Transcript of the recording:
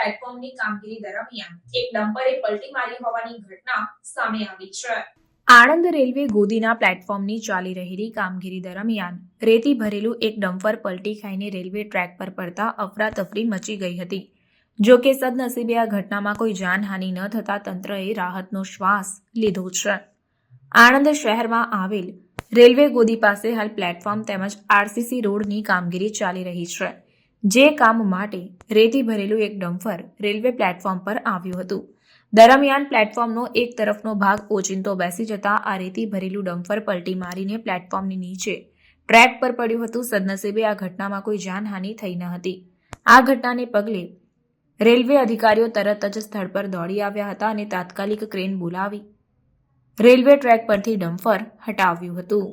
પ્લેટફોર્મની કામગીરી દરમિયાન એક ડમ્પરે પલટી મારી હોવાની ઘટના સામે આવી છે। આણંદ રેલવે ગોદીના પ્લેટફોર્મની ચાલી રહેલી કામગીરી દરમિયાન રેતી ભરેલું એક ડમ્પર પલટી ખાઈને રેલવે ટ્રેક પર પડતા અફરાતફરી મચી ગઈ હતી। જો કે સદનસીબે આ ઘટનામાં કોઈ જાનહાનિ ન થતા તંત્રએ રાહતનો શ્વાસ લીધો છે। આણંદ શહેરમાં આવેલ રેલવે ગોદી પાસે હાલ પ્લેટફોર્મ તેમજ આરસીસી રોડની કામગીરી ચાલી રહી છે, જે કામ માટે રેતી ભરેલું એક ડમ્પર રેલવે પ્લેટફોર્મ પર આવ્યું હતું। દરમિયાન પ્લેટફોર્મનો એક તરફનો ભાગ ઓચિંતો બેસી જતા આ રેતી ભરેલું ડમ્પર પલટી મારીને પ્લેટફોર્મની નીચે ટ્રેક પર પડ્યું હતું। સદનસીબે આ ઘટનામાં કોઈ જાનહાનિ થઈ ન હતી। આ ઘટનાને પગલે રેલવે અધિકારીઓ તરત જ સ્થળ પર દોડી આવ્યા હતા અને તાત્કાલિક ક્રેન બોલાવી રેલવે ટ્રેક પરથી ડમ્પર હટાવ્યું હતું।